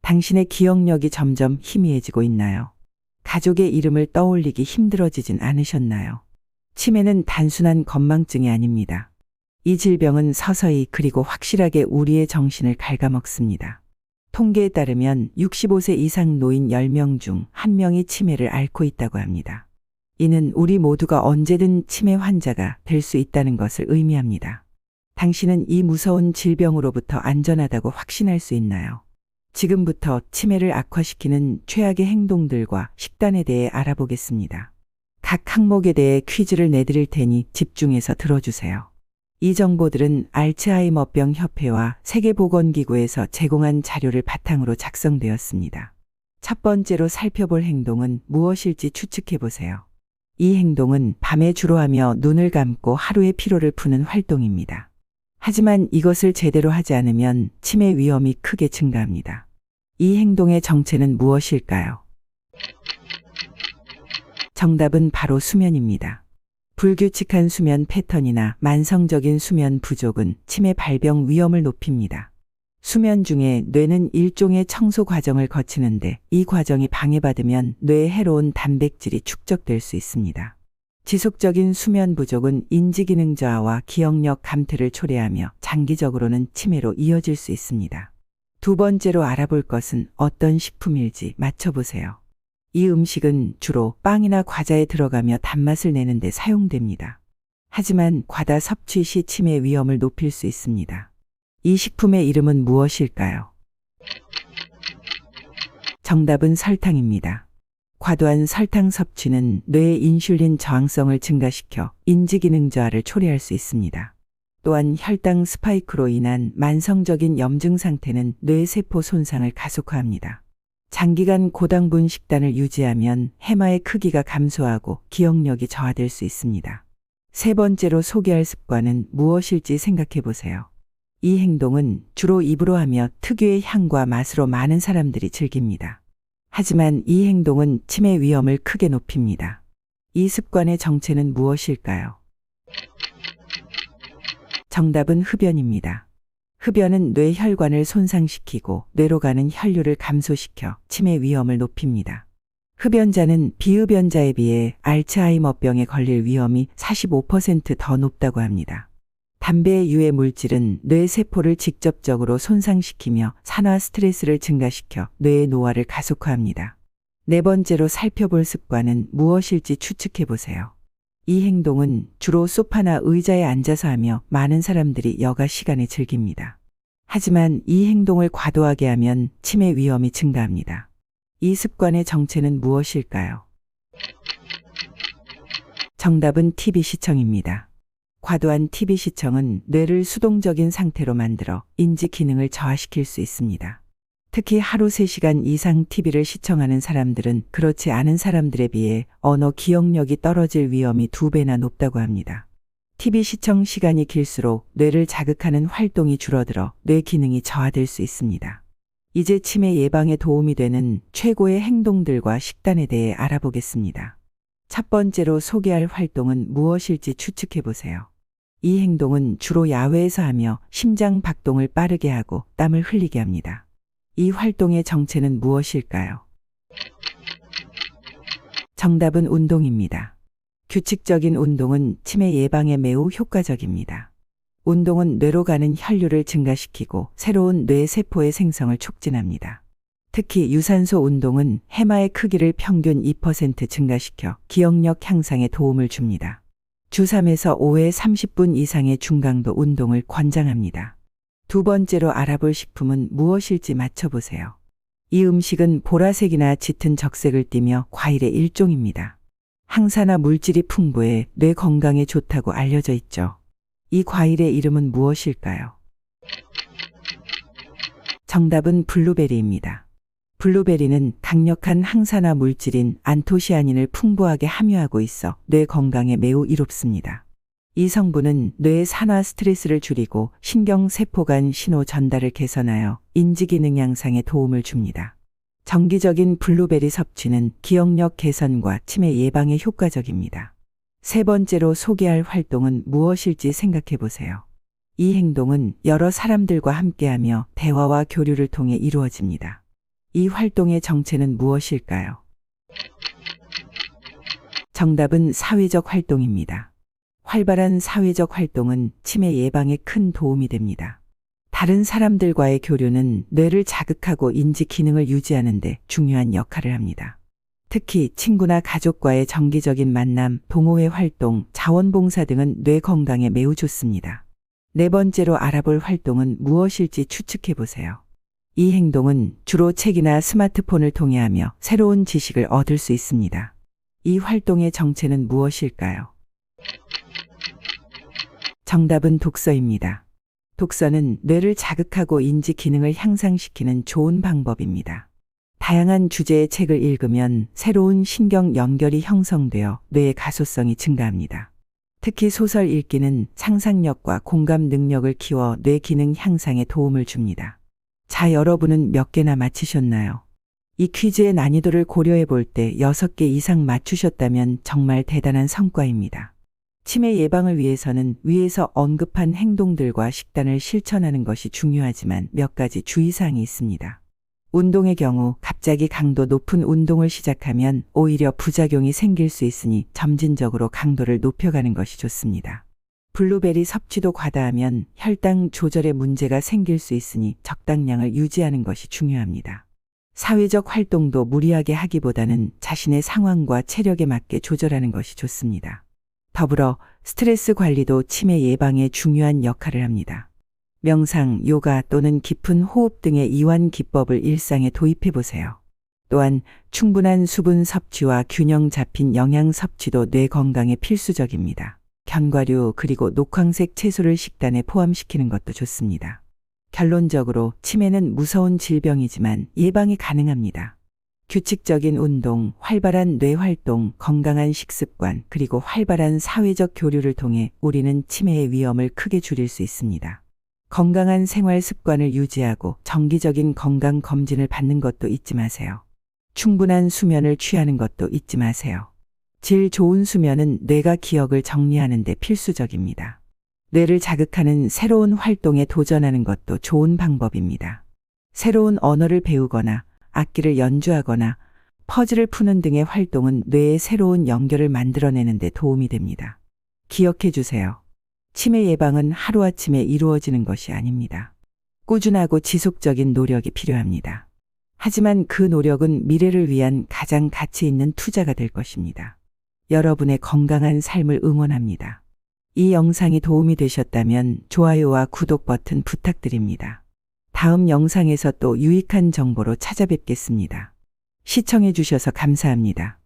당신의 기억력이 점점 희미해지고 있나요? 가족의 이름을 떠올리기 힘들어지진 않으셨나요? 치매는 단순한 건망증이 아닙니다. 이 질병은 서서히 그리고 확실하게 우리의 정신을 갉아먹습니다. 통계에 따르면 65세 이상 노인 10명 중 1명이 치매를 앓고 있다고 합니다. 이는 우리 모두가 언제든 치매 환자가 될 수 있다는 것을 의미합니다. 당신은 이 무서운 질병으로부터 안전하다고 확신할 수 있나요? 지금부터 치매를 악화시키는 최악의 행동들과 식단에 대해 알아보겠습니다. 각 항목에 대해 퀴즈를 내드릴 테니 집중해서 들어주세요. 이 정보들은 알츠하이머병 협회와 세계보건기구에서 제공한 자료를 바탕으로 작성되었습니다. 첫 번째로 살펴볼 행동은 무엇일지 추측해보세요. 이 행동은 밤에 주로 하며 눈을 감고 하루의 피로를 푸는 활동입니다. 하지만 이것을 제대로 하지 않으면 치매 위험이 크게 증가합니다. 이 행동의 정체는 무엇일까요? 정답은 바로 수면입니다. 불규칙한 수면 패턴이나 만성적인 수면 부족은 치매 발병 위험을 높입니다. 수면 중에 뇌는 일종의 청소 과정을 거치는데 이 과정이 방해받으면 뇌에 해로운 단백질이 축적될 수 있습니다. 지속적인 수면 부족은 인지기능 저하와 기억력 감퇴를 초래하며 장기적으로는 치매로 이어질 수 있습니다. 두 번째로 알아볼 것은 어떤 식품일지 맞춰보세요. 이 음식은 주로 빵이나 과자에 들어가며 단맛을 내는 데 사용됩니다. 하지만 과다 섭취 시 치매 위험을 높일 수 있습니다. 이 식품의 이름은 무엇일까요? 정답은 설탕입니다. 과도한 설탕 섭취는 뇌의 인슐린 저항성을 증가시켜 인지기능 저하를 초래할 수 있습니다. 또한 혈당 스파이크로 인한 만성적인 염증 상태는 뇌세포 손상을 가속화합니다. 장기간 고당분 식단을 유지하면 해마의 크기가 감소하고 기억력이 저하될 수 있습니다. 세 번째로 소개할 습관은 무엇일지 생각해 보세요. 이 행동은 주로 입으로 하며 특유의 향과 맛으로 많은 사람들이 즐깁니다. 하지만 이 행동은 치매 위험을 크게 높입니다. 이 습관의 정체는 무엇일까요? 정답은 흡연입니다. 흡연은 뇌 혈관을 손상시키고 뇌로 가는 혈류를 감소시켜 치매 위험을 높입니다. 흡연자는 비흡연자에 비해 알츠하이머병에 걸릴 위험이 45% 더 높다고 합니다. 담배의 유해 물질은 뇌 세포를 직접적으로 손상시키며 산화 스트레스를 증가시켜 뇌의 노화를 가속화합니다. 네 번째로 살펴볼 습관은 무엇일지 추측해 보세요. 이 행동은 주로 소파나 의자에 앉아서 하며 많은 사람들이 여가 시간에 즐깁니다. 하지만 이 행동을 과도하게 하면 치매 위험이 증가합니다. 이 습관의 정체는 무엇일까요? 정답은 TV 시청입니다. 과도한 TV 시청은 뇌를 수동적인 상태로 만들어 인지 기능을 저하시킬 수 있습니다. 특히 하루 3시간 이상 TV를 시청하는 사람들은 그렇지 않은 사람들에 비해 언어 기억력이 떨어질 위험이 2배나 높다고 합니다. TV 시청 시간이 길수록 뇌를 자극하는 활동이 줄어들어 뇌 기능이 저하될 수 있습니다. 이제 치매 예방에 도움이 되는 최고의 행동들과 식단에 대해 알아보겠습니다. 첫 번째로 소개할 활동은 무엇일지 추측해 보세요. 이 행동은 주로 야외에서 하며 심장 박동을 빠르게 하고 땀을 흘리게 합니다. 이 활동의 정체는 무엇일까요? 정답은 운동입니다. 규칙적인 운동은 치매 예방에 매우 효과적입니다. 운동은 뇌로 가는 혈류를 증가시키고 새로운 뇌 세포의 생성을 촉진합니다. 특히 유산소 운동은 해마의 크기를 평균 2% 증가시켜 기억력 향상에 도움을 줍니다. 주 3에서 5회 30분 이상의 중강도 운동을 권장합니다. 두 번째로 알아볼 식품은 무엇일지 맞춰보세요. 이 음식은 보라색이나 짙은 적색을 띠며 과일의 일종입니다. 항산화 물질이 풍부해 뇌 건강에 좋다고 알려져 있죠. 이 과일의 이름은 무엇일까요? 정답은 블루베리입니다. 블루베리는 강력한 항산화 물질인 안토시아닌을 풍부하게 함유하고 있어 뇌 건강에 매우 이롭습니다. 이 성분은 뇌의 산화 스트레스를 줄이고 신경세포 간 신호 전달을 개선하여 인지기능 향상에 도움을 줍니다. 정기적인 블루베리 섭취는 기억력 개선과 치매 예방에 효과적입니다. 세 번째로 소개할 활동은 무엇일지 생각해 보세요. 이 행동은 여러 사람들과 함께하며 대화와 교류를 통해 이루어집니다. 이 활동의 정체는 무엇일까요? 정답은 사회적 활동입니다. 활발한 사회적 활동은 치매 예방에 큰 도움이 됩니다. 다른 사람들과의 교류는 뇌를 자극하고 인지 기능을 유지하는 데 중요한 역할을 합니다. 특히 친구나 가족과의 정기적인 만남, 동호회 활동, 자원봉사 등은 뇌 건강에 매우 좋습니다. 네 번째로 알아볼 활동은 무엇일지 추측해 보세요. 이 행동은 주로 책이나 스마트폰을 통해 하며 새로운 지식을 얻을 수 있습니다. 이 활동의 정체는 무엇일까요? 정답은 독서입니다. 독서는 뇌를 자극하고 인지 기능을 향상시키는 좋은 방법입니다. 다양한 주제의 책을 읽으면 새로운 신경 연결이 형성되어 뇌의 가소성이 증가합니다. 특히 소설 읽기는 상상력과 공감 능력을 키워 뇌 기능 향상에 도움을 줍니다. 자, 여러분은 몇 개나 맞히셨나요? 이 퀴즈의 난이도를 고려해 볼 때 6개 이상 맞추셨다면 정말 대단한 성과입니다. 치매 예방을 위해서는 위에서 언급한 행동들과 식단을 실천하는 것이 중요하지만 몇 가지 주의사항이 있습니다. 운동의 경우 갑자기 강도 높은 운동을 시작하면 오히려 부작용이 생길 수 있으니 점진적으로 강도를 높여가는 것이 좋습니다. 블루베리 섭취도 과다하면 혈당 조절에 문제가 생길 수 있으니 적당량을 유지하는 것이 중요합니다. 사회적 활동도 무리하게 하기보다는 자신의 상황과 체력에 맞게 조절하는 것이 좋습니다. 더불어 스트레스 관리도 치매 예방에 중요한 역할을 합니다. 명상, 요가 또는 깊은 호흡 등의 이완 기법을 일상에 도입해 보세요. 또한 충분한 수분 섭취와 균형 잡힌 영양 섭취도 뇌 건강에 필수적입니다. 견과류 그리고 녹황색 채소를 식단에 포함시키는 것도 좋습니다. 결론적으로 치매는 무서운 질병이지만 예방이 가능합니다. 규칙적인 운동, 활발한 뇌 활동, 건강한 식습관, 그리고 활발한 사회적 교류를 통해 우리는 치매의 위험을 크게 줄일 수 있습니다. 건강한 생활 습관을 유지하고 정기적인 건강 검진을 받는 것도 잊지 마세요. 충분한 수면을 취하는 것도 잊지 마세요. 질 좋은 수면은 뇌가 기억을 정리하는 데 필수적입니다. 뇌를 자극하는 새로운 활동에 도전하는 것도 좋은 방법입니다. 새로운 언어를 배우거나 악기를 연주하거나 퍼즐을 푸는 등의 활동은 뇌의 새로운 연결을 만들어내는 데 도움이 됩니다. 기억해 주세요. 치매 예방은 하루아침에 이루어지는 것이 아닙니다. 꾸준하고 지속적인 노력이 필요합니다. 하지만 그 노력은 미래를 위한 가장 가치 있는 투자가 될 것입니다. 여러분의 건강한 삶을 응원합니다. 이 영상이 도움이 되셨다면 좋아요와 구독 버튼 부탁드립니다. 다음 영상에서 또 유익한 정보로 찾아뵙겠습니다. 시청해 주셔서 감사합니다.